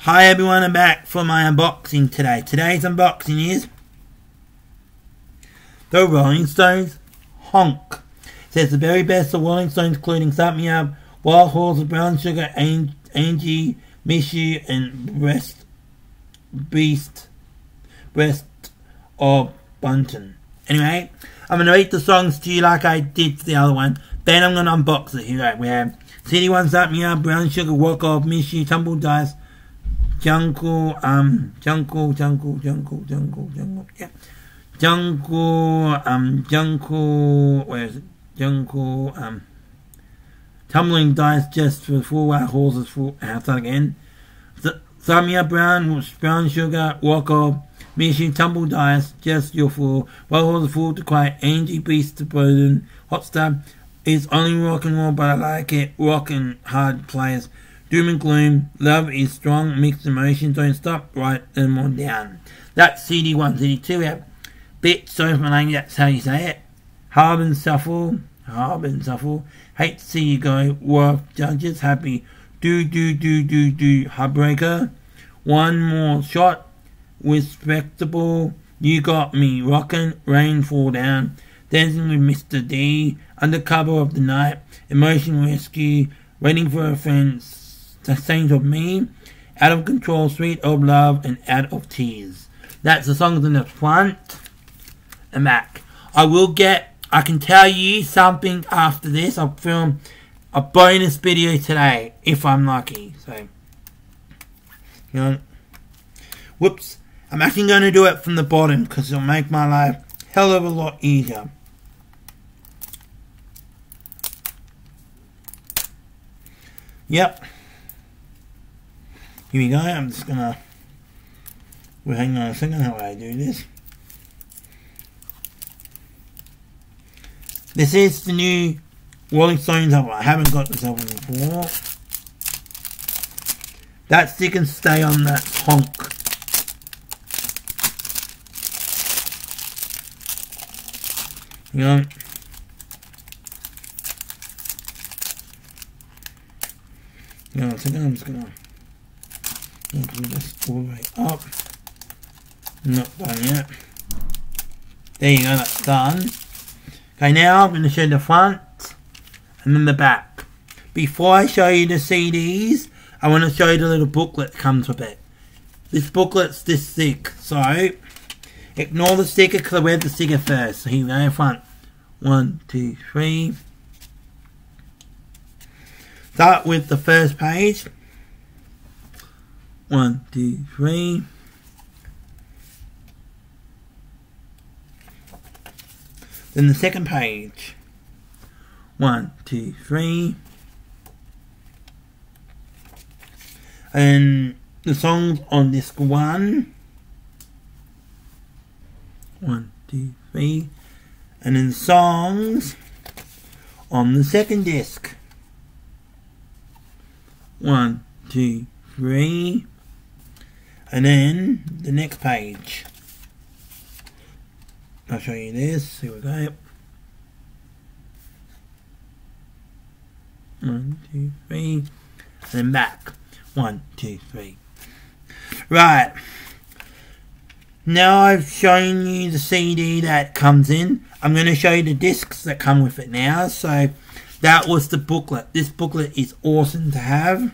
Hi everyone, I'm back for my unboxing today. Today's unboxing is the Rolling Stones Honk. It says the very best of Rolling Stones, including Start Me Up, Wild Horses, Brown Sugar, Angie, Miss You, and Breast of Bunton. Anyway, I'm going to read the songs to you like I did for the other one. Then I'm going to unbox it. Here we have City One, Start Me Up, Brown Sugar, Walk Off, Miss You, Tumble Dice, Jungle, Tumbling Dice, Just for Full Wild Horses, Full House again. Start Me Up, Brown Sugar, Walk Off, Miss You, Tumble Dice, Just Your Fool, Wild Horses, Fool to Quiet, Angie, Beast to Burden, Hot Stuff, It's Only Rock and Roll, But I Like It, Rock and Hard Players, Doom and Gloom, Love is Strong, Mixed Emotions, Don't Stop, Write Them On Down. That's CD 1. CD 2, we have Bit, sorry for my language, that's how you say it. Harb and Shuffle, Hate to See You Go, War of Judges, Happy, Do, Heartbreaker, One More Shot, Respectable, You Got Me, Rockin', Rain Fall Down, Dancing with Mr. D, Undercover of the Night, Emotion Rescue, Waiting for a Friend, The Saint of Me, Out of Control, Sweet of Love, and Out of Tears. That's the songs in the front and back. I can tell you something after this. I'll film a bonus video today, if I'm lucky. So, whoops. I'm actually going to do it from the bottom, because it'll make my life a hell of a lot easier. Yep. Here we go. I'm just gonna. Well, hang on a second. How do I do this? This is the new Rolling Stones album. I haven't got this album before. That stick can stay on that Honk. Hang on. Hang on a second. I'm just gonna do this all the way up. Not done yet. There you go, that's done. Okay, now I'm going to show the front and then the back. Before I show you the CDs, I want to show you the little booklet that comes with it. This booklet's this thick, so ignore the sticker because I read the sticker first. So here we go, front. 1, 2, 3. Start with the first page. 1, 2, 3. Then the second page. 1, 2, 3. And the songs on disc 1. 1, 2, 3. And then the songs on the second disc. 1, 2, 3. And then the next page. I'll show you this. Here we go. 1, 2, 3. And then back. 1, 2, 3. Right. Now I've shown you the CD that comes in. I'm going to show you the discs that come with it now. So that was the booklet. This booklet is awesome to have.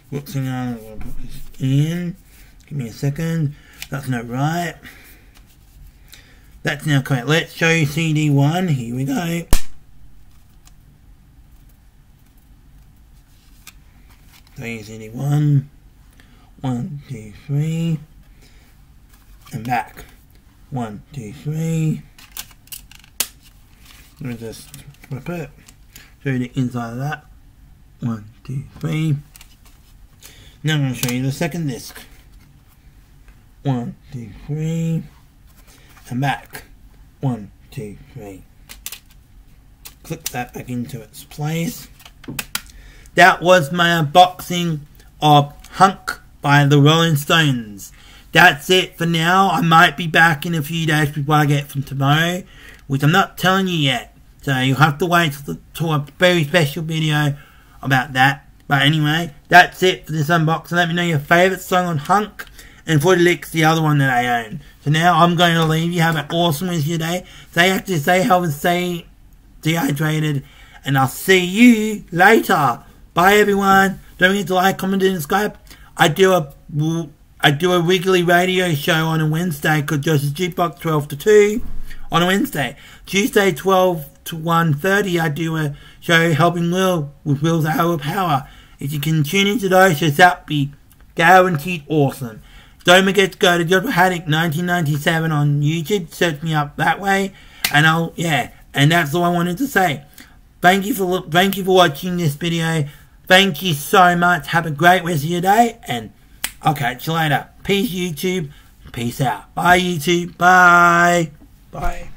Whoops, hang on. I'm going to put this in. Give me a second. That's not right. That's now correct. Let's show you CD 1. Here we go. So here's CD 1. 1, 2, 3. And back. 1, 2, 3. Let me just flip it. Show you the inside of that. 1, 2, 3. Now I'm going to show you the second disc. 1, 2, 3. And back. 1, 2, 3. Click that back into its place. That was my unboxing of Honk by the Rolling Stones. That's it for now. I might be back in a few days before I get from tomorrow, which I'm not telling you yet. So you'll have to wait till a very special video about that. But anyway, that's it for this unboxing. Let me know your favourite song on Honk, and for the licks, the other one that I own. So now I'm going to leave you. Have an awesome rest of your day. Stay healthy, stay dehydrated, and I'll see you later. Bye everyone. Don't forget to like, comment, and subscribe. I do a weekly radio show on a Wednesday called Joseph's Jukebox 12 to 2 on a Wednesday. Tuesday 12 to 1:30 I do a show helping Will with Will's Hour of Power. If you can tune into those shows, that'll be guaranteed awesome. Don't forget to go to Joshua Haddock 1997 on YouTube. Search me up that way, and and that's all I wanted to say. Thank you for watching this video. Thank you so much. Have a great rest of your day, and I'll catch you later. Peace, YouTube. Peace out. Bye, YouTube. Bye. Bye.